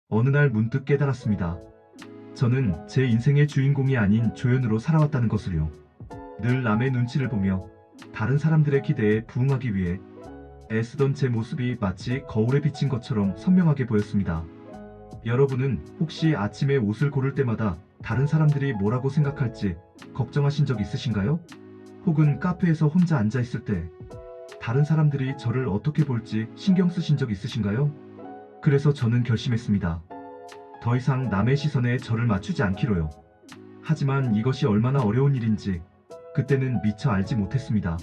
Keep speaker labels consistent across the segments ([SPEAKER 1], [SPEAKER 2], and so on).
[SPEAKER 1] 어느 날 문득 깨달았습니다. 저는 제 인생의 주인공이 아닌 조연으로 살아왔다는 것을요. 늘 남의 눈치를 보며 다른 사람들의 기대에 부응하기 위해 애쓰던 제 모습이 마치 거울에 비친 것처럼 선명하게 보였습니다. 여러분은 혹시 아침에 옷을 고를 때마다 다른 사람들이 뭐라고 생각할지 걱정하신 적 있으신가요? 혹은 카페에서 혼자 앉아 있을 때 다른 사람들이 저를 어떻게 볼지 신경 쓰신 적 있으신가요? 그래서 저는 결심했습니다. 더 이상 남의 시선에 저를 맞추지 않기로요. 하지만 이것이 얼마나 어려운 일인지 그때는 미처 알지 못했습니다.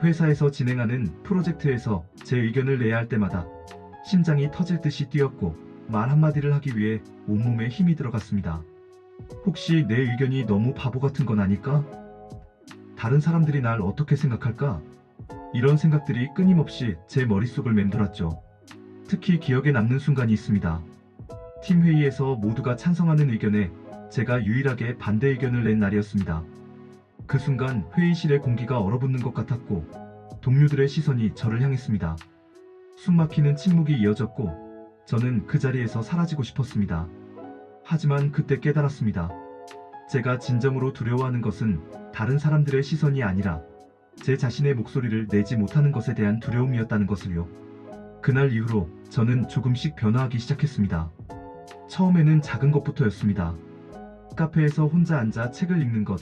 [SPEAKER 1] 회사에서 진행하는 프로젝트에서 제 의견을 내야 할 때마다 심장이 터질 듯이 뛰었고 말 한마디를 하기 위해 온몸에 힘이 들어갔습니다. 혹시 내 의견이 너무 바보 같은 건 아닐까? 다른 사람들이 날 어떻게 생각할까? 이런 생각들이 끊임없이 제 머릿속을 맴돌았죠. 특히 기억에 남는 순간이 있습니다. 팀 회의에서 모두가 찬성하는 의견에 제가 유일하게 반대 의견을 낸 날이었습니다. 그 순간 회의실의 공기가 얼어붙는 것 같았고 동료들의 시선이 저를 향했습니다. 숨막히는 침묵이 이어졌고 저는 그 자리에서 사라지고 싶었습니다. 하지만 그때 깨달았습니다. 제가 진정으로 두려워하는 것은 다른 사람들의 시선이 아니라 제 자신의 목소리를 내지 못하는 것에 대한 두려움이었다는 것을요. 그날 이후로 저는 조금씩 변화하기 시작했습니다. 처음에는 작은 것부터였습니다. 카페에서 혼자 앉아 책을 읽는 것,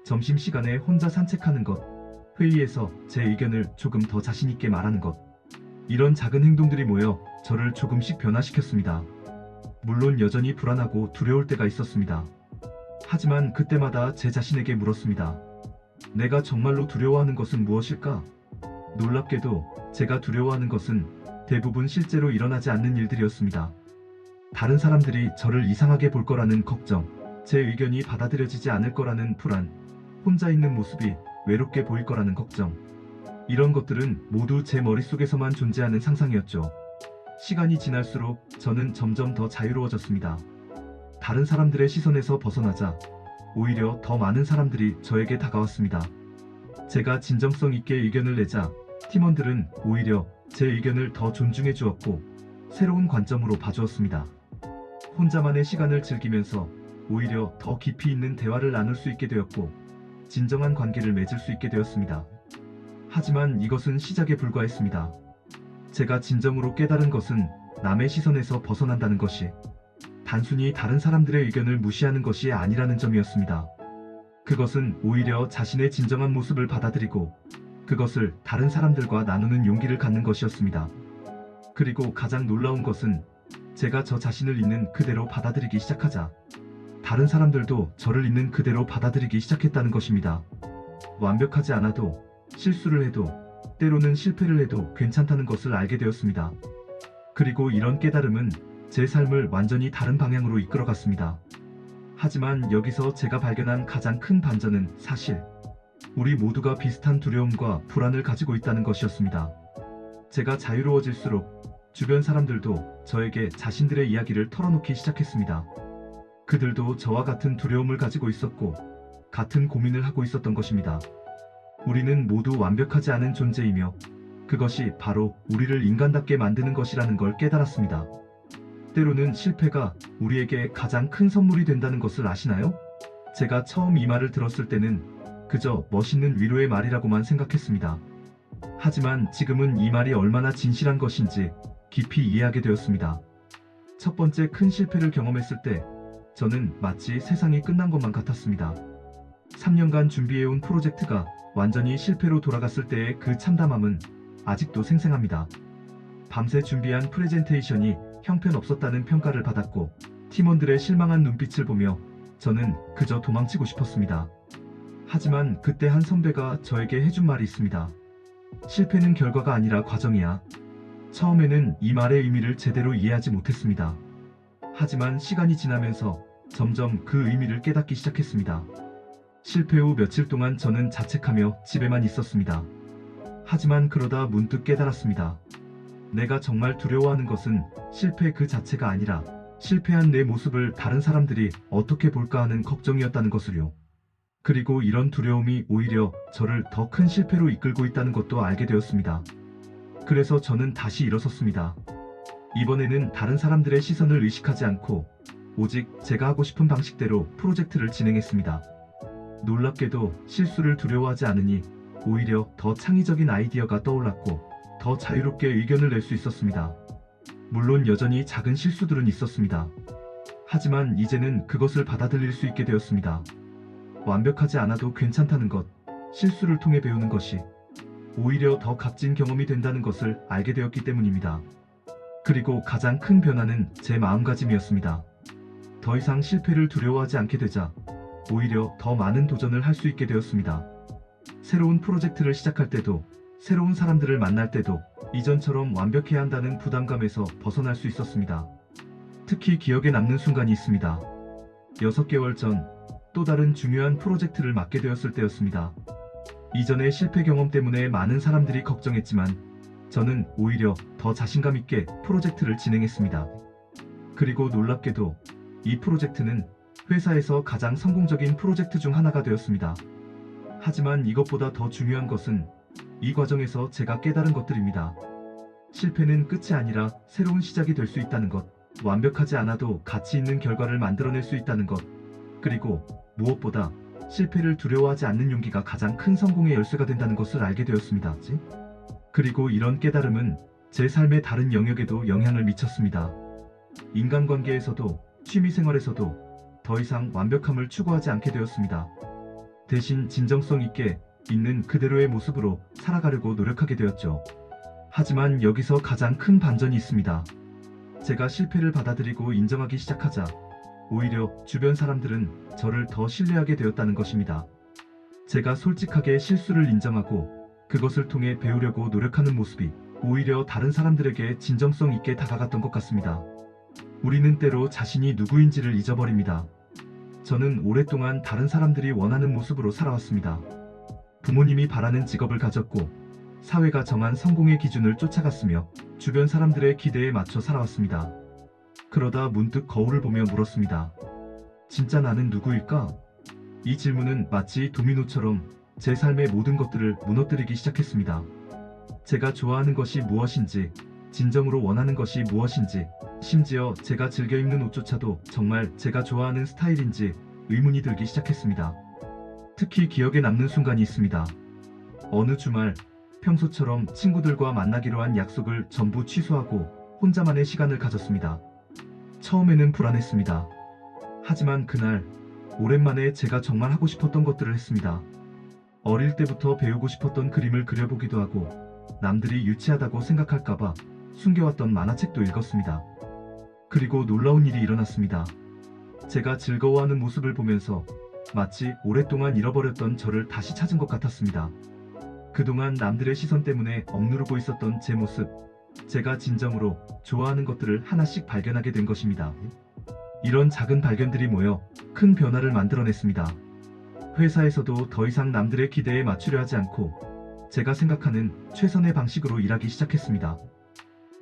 [SPEAKER 1] 점심시간에 혼자 산책하는 것, 회의에서 제 의견을 조금 더 자신있게 말하는 것. 이런 작은 행동들이 모여 저를 조금씩 변화시켰습니다. 물론 여전히 불안하고 두려울 때가 있었습니다. 하지만 그때마다 제 자신에게 물었습니다. 내가 정말로 두려워하는 것은 무엇일까? 놀랍게도 제가 두려워하는 것은 대부분 실제로 일어나지 않는 일들이었습니다. 다른 사람들이 저를 이상하게 볼 거라는 걱정, 제 의견이 받아들여지지 않을 거라는 불안, 혼자 있는 모습이 외롭게 보일 거라는 걱정. 이런 것들은 모두 제 머릿속에서만 존재하는 상상이었죠. 시간이 지날수록 저는 점점 더 자유로워졌습니다. 다른 사람들의 시선에서 벗어나자 오히려 더 많은 사람들이 저에게 다가왔습니다. 제가 진정성 있게 의견을 내자 팀원들은 오히려 제 의견을 더 존중해 주었고 새로운 관점으로 봐주었습니다. 혼자만의 시간을 즐기면서 오히려 더 깊이 있는 대화를 나눌 수 있게 되었고 진정한 관계를 맺을 수 있게 되었습니다. 하지만 이것은 시작에 불과했습니다. 제가 진정으로 깨달은 것은 남의 시선에서 벗어난다는 것이 단순히 다른 사람들의 의견을 무시하는 것이 아니라는 점이었습니다. 그것은 오히려 자신의 진정한 모습을 받아들이고 그것을 다른 사람들과 나누는 용기를 갖는 것이었습니다. 그리고 가장 놀라운 것은 제가 저 자신을 있는 그대로 받아들이기 시작하자 다른 사람들도 저를 있는 그대로 받아들이기 시작했다는 것입니다. 완벽하지 않아도 실수를 해도 때로는 실패를 해도 괜찮다는 것을 알게 되었습니다. 그리고 이런 깨달음은 제 삶을 완전히 다른 방향으로 이끌어갔습니다. 하지만 여기서 제가 발견한 가장 큰 반전은 사실 우리 모두가 비슷한 두려움과 불안을 가지고 있다는 것이었습니다. 제가 자유로워질수록 주변 사람들도 저에게 자신들의 이야기를 털어놓기 시작했습니다. 그들도 저와 같은 두려움을 가지고 있었고 같은 고민을 하고 있었던 것입니다. 우리는 모두 완벽하지 않은 존재이며 그것이 바로 우리를 인간답게 만드는 것이라는 걸 깨달았습니다. 때로는 실패가 우리에게 가장 큰 선물이 된다는 것을 아시나요? 제가 처음 이 말을 들었을 때는 그저 멋있는 위로의 말이라고만 생각했습니다. 하지만 지금은 이 말이 얼마나 진실한 것인지 깊이 이해하게 되었습니다. 첫 번째 큰 실패를 경험했을 때 저는 마치 세상이 끝난 것만 같았습니다. 3년간 준비해온 프로젝트가 완전히 실패로 돌아갔을 때의 그 참담함은 아직도 생생합니다. 밤새 준비한 프레젠테이션이 형편없었다는 평가를 받았고 팀원들의 실망한 눈빛을 보며 저는 그저 도망치고 싶었습니다. 하지만 그때 한 선배가 저에게 해준 말이 있습니다. 실패는 결과가 아니라 과정이야. 처음에는 이 말의 의미를 제대로 이해하지 못했습니다. 하지만 시간이 지나면서 점점 그 의미를 깨닫기 시작했습니다. 실패 후 며칠 동안 저는 자책하며 집에만 있었습니다. 하지만 그러다 문득 깨달았습니다. 내가 정말 두려워하는 것은 실패 그 자체가 아니라 실패한 내 모습을 다른 사람들이 어떻게 볼까 하는 걱정이었다는 것을요. 그리고 이런 두려움이 오히려 저를 더 큰 실패로 이끌고 있다는 것도 알게 되었습니다. 그래서 저는 다시 일어섰습니다. 이번에는 다른 사람들의 시선을 의식하지 않고 오직 제가 하고 싶은 방식대로 프로젝트를 진행했습니다. 놀랍게도 실수를 두려워하지 않으니 오히려 더 창의적인 아이디어가 떠올랐고 더 자유롭게 의견을 낼 수 있었습니다. 물론 여전히 작은 실수들은 있었습니다. 하지만 이제는 그것을 받아들일 수 있게 되었습니다. 완벽하지 않아도 괜찮다는 것, 실수를 통해 배우는 것이 오히려 더 값진 경험이 된다는 것을 알게 되었기 때문입니다. 그리고 가장 큰 변화는 제 마음가짐이었습니다. 더 이상 실패를 두려워하지 않게 되자 오히려 더 많은 도전을 할 수 있게 되었습니다. 새로운 프로젝트를 시작할 때도, 새로운 사람들을 만날 때도 이전처럼 완벽해야 한다는 부담감에서 벗어날 수 있었습니다. 특히 기억에 남는 순간이 있습니다. 6개월 전 또 다른 중요한 프로젝트를 맡게 되었을 때였습니다. 이전의 실패 경험 때문에 많은 사람들이 걱정했지만 저는 오히려 더 자신감 있게 프로젝트를 진행했습니다. 그리고 놀랍게도 이 프로젝트는 회사에서 가장 성공적인 프로젝트 중 하나가 되었습니다. 하지만 이것보다 더 중요한 것은 이 과정에서 제가 깨달은 것들입니다. 실패는 끝이 아니라 새로운 시작이 될 수 있다는 것, 완벽하지 않아도 가치 있는 결과를 만들어낼 수 있다는 것, 그리고 무엇보다 실패를 두려워하지 않는 용기가 가장 큰 성공의 열쇠가 된다는 것을 알게 되었습니다. 그리고 이런 깨달음은 제 삶의 다른 영역에도 영향을 미쳤습니다. 인간관계에서도 취미생활에서도 더 이상 완벽함을 추구하지 않게 되었습니다. 대신 진정성 있게 있는 그대로의 모습으로 살아가려고 노력하게 되었죠. 하지만 여기서 가장 큰 반전이 있습니다. 제가 실패를 받아들이고 인정하기 시작하자 오히려 주변 사람들은 저를 더 신뢰하게 되었다는 것입니다. 제가 솔직하게 실수를 인정하고 그것을 통해 배우려고 노력하는 모습이 오히려 다른 사람들에게 진정성 있게 다가갔던 것 같습니다. 우리는 때로 자신이 누구인지를 잊어버립니다. 저는 오랫동안 다른 사람들이 원하는 모습으로 살아왔습니다. 부모님이 바라는 직업을 가졌고 사회가 정한 성공의 기준을 쫓아갔으며 주변 사람들의 기대에 맞춰 살아왔습니다. 그러다 문득 거울을 보며 물었습니다. 진짜 나는 누구일까? 이 질문은 마치 도미노처럼 제 삶의 모든 것들을 무너뜨리기 시작했습니다. 제가 좋아하는 것이 무엇인지, 진정으로 원하는 것이 무엇인지, 심지어 제가 즐겨 입는 옷조차도 정말 제가 좋아하는 스타일인지 의문이 들기 시작했습니다. 특히 기억에 남는 순간이 있습니다. 어느 주말, 평소처럼 친구들과 만나기로 한 약속을 전부 취소하고 혼자만의 시간을 가졌습니다. 처음에는 불안했습니다. 하지만 그날 오랜만에 제가 정말 하고 싶었던 것들을 했습니다. 어릴 때부터 배우고 싶었던 그림을 그려보기도 하고 남들이 유치하다고 생각할까봐 숨겨왔던 만화책도 읽었습니다. 그리고 놀라운 일이 일어났습니다. 제가 즐거워하는 모습을 보면서 마치 오랫동안 잃어버렸던 저를 다시 찾은 것 같았습니다. 그동안 남들의 시선 때문에 억누르고 있었던 제 모습, 제가 진정으로 좋아하는 것들을 하나씩 발견하게 된 것입니다. 이런 작은 발견들이 모여 큰 변화를 만들어냈습니다. 회사에서도 더 이상 남들의 기대에 맞추려 하지 않고 제가 생각하는 최선의 방식으로 일하기 시작했습니다.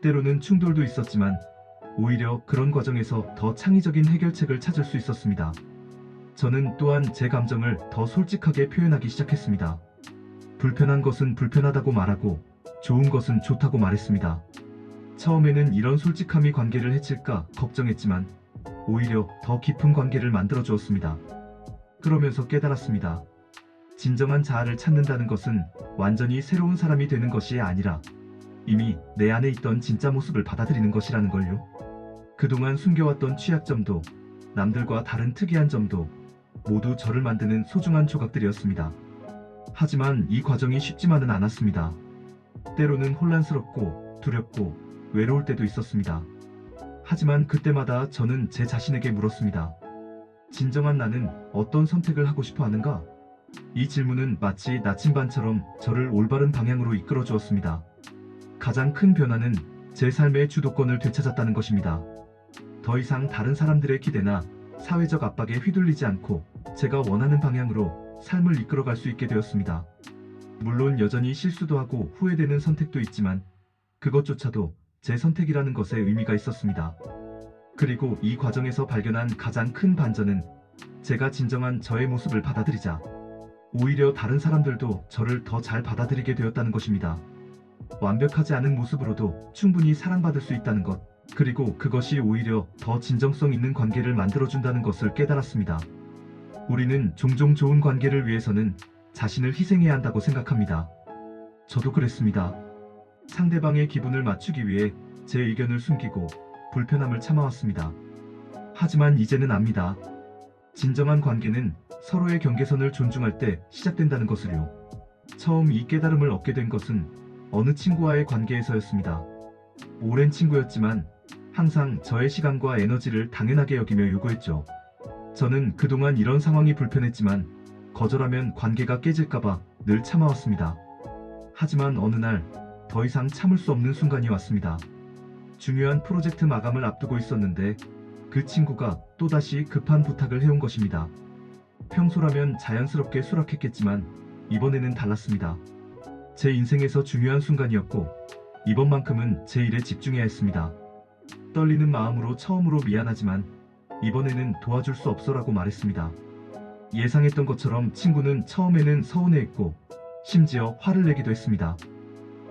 [SPEAKER 1] 때로는 충돌도 있었지만 오히려 그런 과정에서 더 창의적인 해결책을 찾을 수 있었습니다. 저는 또한 제 감정을 더 솔직하게 표현하기 시작했습니다. 불편한 것은 불편하다고 말하고 좋은 것은 좋다고 말했습니다. 처음에는 이런 솔직함이 관계를 해칠까 걱정했지만 오히려 더 깊은 관계를 만들어 주었습니다. 그러면서 깨달았습니다. 진정한 자아를 찾는다는 것은 완전히 새로운 사람이 되는 것이 아니라 이미 내 안에 있던 진짜 모습을 받아들이는 것이라는 걸요. 그동안 숨겨왔던 취약점도 남들과 다른 특이한 점도 모두 저를 만드는 소중한 조각들이었습니다. 하지만 이 과정이 쉽지만은 않았습니다. 때로는 혼란스럽고 두렵고 외로울 때도 있었습니다. 하지만 그때마다 저는 제 자신에게 물었습니다. 진정한 나는 어떤 선택을 하고 싶어 하는가? 이 질문은 마치 나침반처럼 저를 올바른 방향으로 이끌어 주었습니다. 가장 큰 변화는 제 삶의 주도권을 되찾았다는 것입니다. 더 이상 다른 사람들의 기대나 사회적 압박에 휘둘리지 않고 제가 원하는 방향으로 삶을 이끌어갈 수 있게 되었습니다. 물론 여전히 실수도 하고 후회되는 선택도 있지만 그것조차도 제 선택이라는 것에 의미가 있었습니다. 그리고 이 과정에서 발견한 가장 큰 반전은 제가 진정한 저의 모습을 받아들이자 오히려 다른 사람들도 저를 더 잘 받아들이게 되었다는 것입니다. 완벽하지 않은 모습으로도 충분히 사랑받을 수 있다는 것, 그리고 그것이 오히려 더 진정성 있는 관계를 만들어준다는 것을 깨달았습니다. 우리는 종종 좋은 관계를 위해서는 자신을 희생해야 한다고 생각합니다. 저도 그랬습니다. 상대방의 기분을 맞추기 위해 제 의견을 숨기고 불편함을 참아왔습니다. 하지만 이제는 압니다. 진정한 관계는 서로의 경계선을 존중할 때 시작된다는 것을요. 처음 이 깨달음을 얻게 된 것은 어느 친구와의 관계에서였습니다. 오랜 친구였지만 항상 저의 시간과 에너지를 당연하게 여기며 요구했죠. 저는 그동안 이런 상황이 불편했지만 거절하면 관계가 깨질까봐 늘 참아왔습니다. 하지만 어느 날 더 이상 참을 수 없는 순간이 왔습니다. 중요한 프로젝트 마감을 앞두고 있었는데 그 친구가 또다시 급한 부탁을 해온 것입니다. 평소라면 자연스럽게 수락했겠지만 이번에는 달랐습니다. 제 인생에서 중요한 순간이었고 이번만큼은 제 일에 집중해야 했습니다. 떨리는 마음으로 처음으로 미안하지만 이번에는 도와줄 수 없어라고 말했습니다. 예상했던 것처럼 친구는 처음에는 서운해했고 심지어 화를 내기도 했습니다.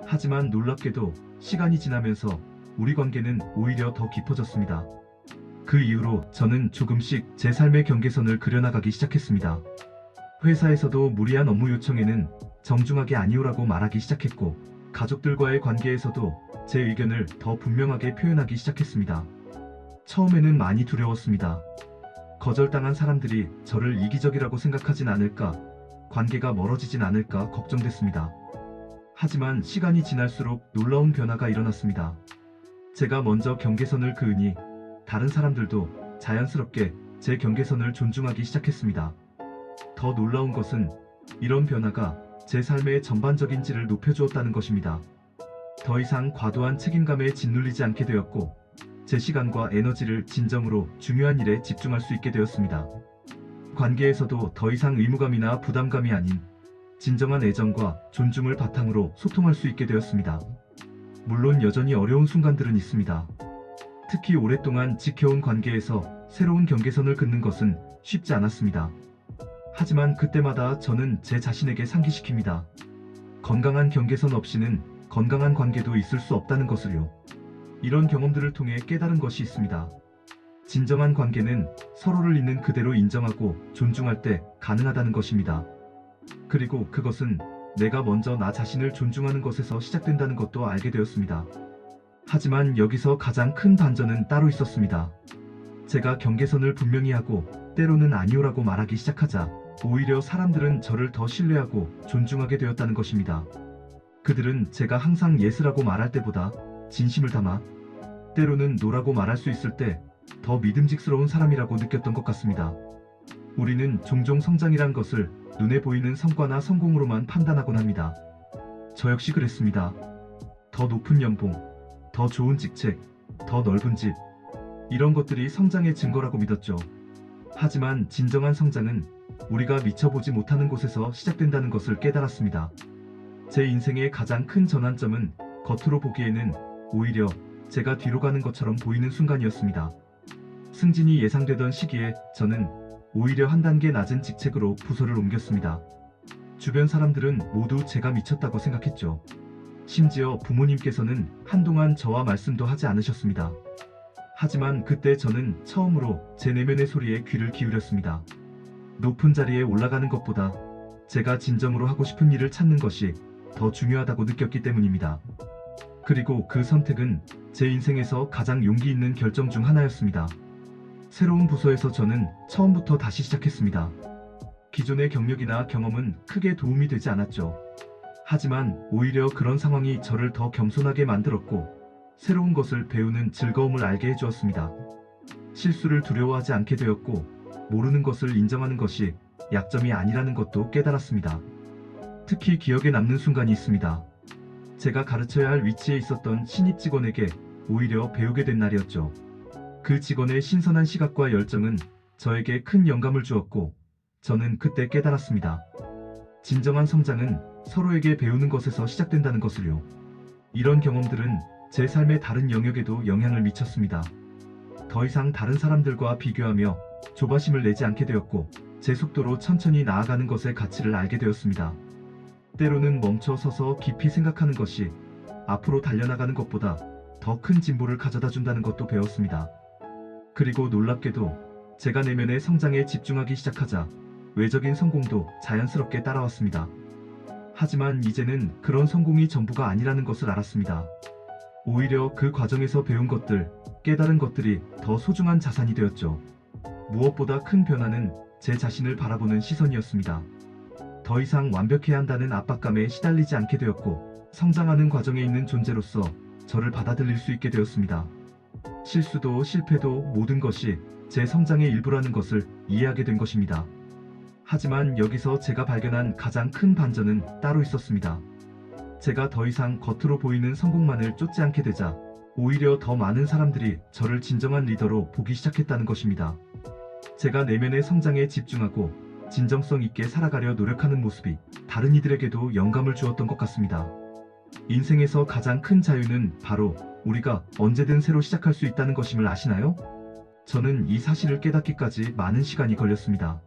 [SPEAKER 1] 하지만 놀랍게도 시간이 지나면서 우리 관계는 오히려 더 깊어졌습니다. 그 이후로 저는 조금씩 제 삶의 경계선을 그려나가기 시작했습니다. 회사에서도 무리한 업무 요청에는 정중하게 아니오라고 말하기 시작했고 가족들과의 관계에서도 제 의견을 더 분명하게 표현하기 시작했습니다. 처음에는 많이 두려웠습니다. 거절당한 사람들이 저를 이기적이라고 생각하진 않을까, 관계가 멀어지진 않을까 걱정됐습니다. 하지만 시간이 지날수록 놀라운 변화가 일어났습니다. 제가 먼저 경계선을 그으니 다른 사람들도 자연스럽게 제 경계선을 존중하기 시작했습니다. 더 놀라운 것은 이런 변화가 제 삶의 전반적인 질을 높여주었다는 것입니다. 더 이상 과도한 책임감에 짓눌리지 않게 되었고 제 시간과 에너지를 진정으로 중요한 일에 집중할 수 있게 되었습니다. 관계에서도 더 이상 의무감이나 부담감이 아닌 진정한 애정과 존중을 바탕으로 소통할 수 있게 되었습니다. 물론 여전히 어려운 순간들은 있습니다. 특히 오랫동안 지켜온 관계에서 새로운 경계선을 긋는 것은 쉽지 않았습니다. 하지만 그때마다 저는 제 자신에게 상기시킵니다. 건강한 경계선 없이는 건강한 관계도 있을 수 없다는 것을요. 이런 경험들을 통해 깨달은 것이 있습니다. 진정한 관계는 서로를 있는 그대로 인정하고 존중할 때 가능하다는 것입니다. 그리고 그것은 내가 먼저 나 자신을 존중하는 것에서 시작된다는 것도 알게 되었습니다. 하지만 여기서 가장 큰 반전은 따로 있었습니다. 제가 경계선을 분명히 하고 때로는 아니오라고 말하기 시작하자 오히려 사람들은 저를 더 신뢰하고 존중하게 되었다는 것입니다. 그들은 제가 항상 예스라고 말할 때보다 진심을 담아 때로는 노라고 말할 수 있을 때 더 믿음직스러운 사람이라고 느꼈던 것 같습니다. 우리는 종종 성장이란 것을 눈에 보이는 성과나 성공으로만 판단하곤 합니다. 저 역시 그랬습니다. 더 높은 연봉, 더 좋은 직책, 더 넓은 집, 이런 것들이 성장의 증거라고 믿었죠. 하지만 진정한 성장은 우리가 미쳐보지 못하는 곳에서 시작된다는 것을 깨달았습니다. 제 인생의 가장 큰 전환점은 겉으로 보기에는 오히려 제가 뒤로 가는 것처럼 보이는 순간이었습니다. 승진이 예상되던 시기에 저는 오히려 한 단계 낮은 직책으로 부서를 옮겼습니다. 주변 사람들은 모두 제가 미쳤다고 생각했죠. 심지어 부모님께서는 한동안 저와 말씀도 하지 않으셨습니다. 하지만 그때 저는 처음으로 제 내면의 소리에 귀를 기울였습니다. 높은 자리에 올라가는 것보다 제가 진정으로 하고 싶은 일을 찾는 것이 더 중요하다고 느꼈기 때문입니다. 그리고 그 선택은 제 인생에서 가장 용기 있는 결정 중 하나였습니다. 새로운 부서에서 저는 처음부터 다시 시작했습니다. 기존의 경력이나 경험은 크게 도움이 되지 않았죠. 하지만 오히려 그런 상황이 저를 더 겸손하게 만들었고 새로운 것을 배우는 즐거움을 알게 해주었습니다. 실수를 두려워하지 않게 되었고 모르는 것을 인정하는 것이 약점이 아니라는 것도 깨달았습니다. 특히 기억에 남는 순간이 있습니다. 제가 가르쳐야 할 위치에 있었던 신입 직원에게 오히려 배우게 된 날이었죠. 그 직원의 신선한 시각과 열정은 저에게 큰 영감을 주었고 저는 그때 깨달았습니다. 진정한 성장은 서로에게 배우는 것에서 시작된다는 것을요. 이런 경험들은 제 삶의 다른 영역에도 영향을 미쳤습니다. 더 이상 다른 사람들과 비교하며 조바심을 내지 않게 되었고 제 속도로 천천히 나아가는 것의 가치를 알게 되었습니다. 때로는 멈춰 서서 깊이 생각하는 것이 앞으로 달려나가는 것보다 더 큰 진보를 가져다 준다는 것도 배웠습니다. 그리고 놀랍게도 제가 내면의 성장에 집중하기 시작하자 외적인 성공도 자연스럽게 따라왔습니다. 하지만 이제는 그런 성공이 전부가 아니라는 것을 알았습니다. 오히려 그 과정에서 배운 것들, 깨달은 것들이 더 소중한 자산이 되었죠. 무엇보다 큰 변화는 제 자신을 바라보는 시선이었습니다. 더 이상 완벽해야 한다는 압박감에 시달리지 않게 되었고, 성장하는 과정에 있는 존재로서 저를 받아들일 수 있게 되었습니다. 실수도 실패도 모든 것이 제 성장의 일부라는 것을 이해하게 된 것입니다. 하지만 여기서 제가 발견한 가장 큰 반전은 따로 있었습니다. 제가 더 이상 겉으로 보이는 성공만을 쫓지 않게 되자 오히려 더 많은 사람들이 저를 진정한 리더로 보기 시작했다는 것입니다. 제가 내면의 성장에 집중하고 진정성 있게 살아가려 노력하는 모습이 다른 이들에게도 영감을 주었던 것 같습니다. 인생에서 가장 큰 자유는 바로 우리가 언제든 새로 시작할 수 있다는 것임을 아시나요? 저는 이 사실을 깨닫기까지 많은 시간이 걸렸습니다.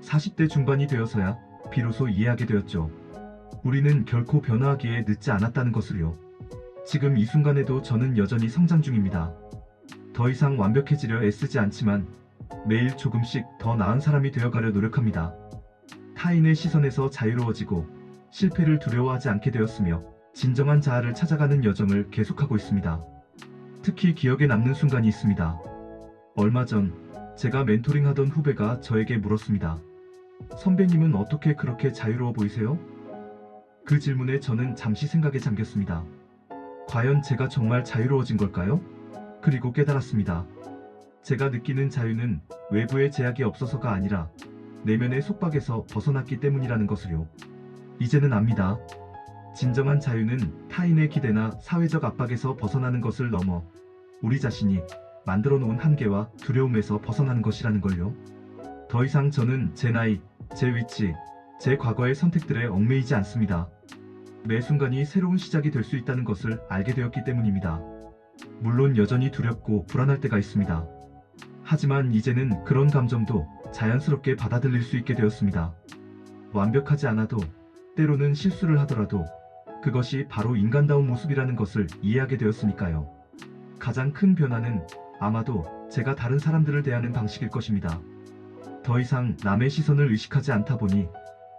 [SPEAKER 1] 40대 중반이 되어서야 비로소 이해하게 되었죠. 우리는 결코 변화하기에 늦지 않았다는 것을요. 지금 이 순간에도 저는 여전히 성장 중입니다. 더 이상 완벽해지려 애쓰지 않지만 매일 조금씩 더 나은 사람이 되어가려 노력합니다. 타인의 시선에서 자유로워지고 실패를 두려워하지 않게 되었으며 진정한 자아를 찾아가는 여정을 계속하고 있습니다. 특히 기억에 남는 순간이 있습니다. 얼마 전 제가 멘토링하던 후배가 저에게 물었습니다. 선배님은 어떻게 그렇게 자유로워 보이세요? 그 질문에 저는 잠시 생각에 잠겼습니다. 과연 제가 정말 자유로워진 걸까요? 그리고 깨달았습니다. 제가 느끼는 자유는 외부의 제약이 없어서가 아니라 내면의 속박에서 벗어났기 때문이라는 것을요. 이제는 압니다. 진정한 자유는 타인의 기대나 사회적 압박에서 벗어나는 것을 넘어 우리 자신이 만들어 놓은 한계와 두려움에서 벗어나는 것이라는 걸요. 더 이상 저는 제 나이, 제 위치, 제 과거의 선택들에 얽매이지 않습니다. 매 순간이 새로운 시작이 될 수 있다는 것을 알게 되었기 때문입니다. 물론 여전히 두렵고 불안할 때가 있습니다. 하지만 이제는 그런 감정도 자연스럽게 받아들일 수 있게 되었습니다. 완벽하지 않아도, 때로는 실수를 하더라도 그것이 바로 인간다운 모습이라는 것을 이해하게 되었으니까요. 가장 큰 변화는 아마도 제가 다른 사람들을 대하는 방식일 것입니다. 더 이상 남의 시선을 의식하지 않다 보니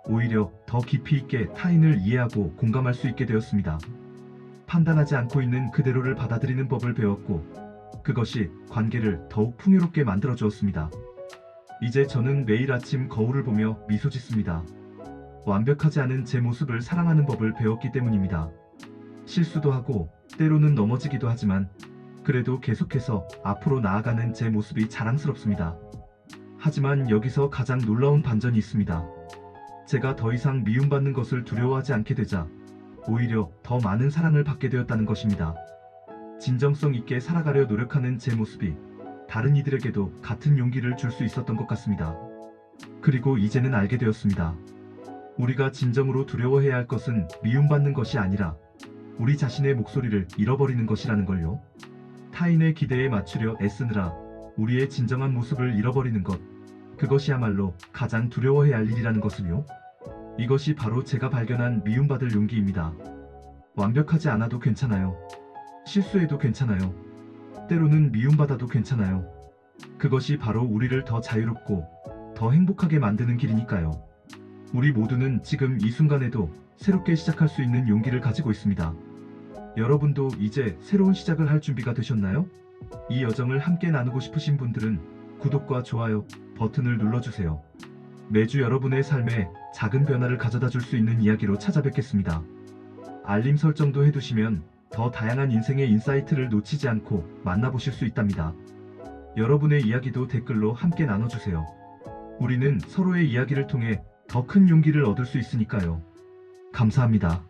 [SPEAKER 1] 오히려 더 깊이 있게 타인을 이해하고 공감할 수 있게 되었습니다. 판단하지 않고 있는 그대로를 받아들이는 법을 배웠고 그것이 관계를 더욱 풍요롭게 만들어 주었습니다. 이제 저는 매일 아침 거울을 보며 미소 짓습니다. 완벽하지 않은 제 모습을 사랑하는 법을 배웠기 때문입니다. 실수도 하고 때로는 넘어지기도 하지만 그래도 계속해서 앞으로 나아가는 제 모습이 자랑스럽습니다. 하지만 여기서 가장 놀라운 반전이 있습니다. 제가 더 이상 미움받는 것을 두려워하지 않게 되자 오히려 더 많은 사랑을 받게 되었다는 것입니다. 진정성 있게 살아가려 노력하는 제 모습이 다른 이들에게도 같은 용기를 줄 수 있었던 것 같습니다. 그리고 이제는 알게 되었습니다. 우리가 진정으로 두려워해야 할 것은 미움받는 것이 아니라 우리 자신의 목소리를 잃어버리는 것이라는 걸요. 타인의 기대에 맞추려 애쓰느라 우리의 진정한 모습을 잃어버리는 것, 그것이야말로 가장 두려워해야 할 일이라는 것을요. 이것이 바로 제가 발견한 미움받을 용기입니다. 완벽하지 않아도 괜찮아요. 실수해도 괜찮아요. 때로는 미움받아도 괜찮아요. 그것이 바로 우리를 더 자유롭고 더 행복하게 만드는 길이니까요. 우리 모두는 지금 이 순간에도 새롭게 시작할 수 있는 용기를 가지고 있습니다. 여러분도 이제 새로운 시작을 할 준비가 되셨나요? 이 여정을 함께 나누고 싶으신 분들은 구독과 좋아요 버튼을 눌러주세요. 매주 여러분의 삶에 작은 변화를 가져다 줄 수 있는 이야기로 찾아뵙겠습니다. 알림 설정도 해두시면 더 다양한 인생의 인사이트를 놓치지 않고 만나보실 수 있답니다. 여러분의 이야기도 댓글로 함께 나눠주세요. 우리는 서로의 이야기를 통해 더 큰 용기를 얻을 수 있으니까요. 감사합니다.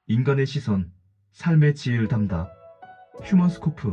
[SPEAKER 1] 인간의 시선, 삶의 지혜를 담다. 휴먼스코프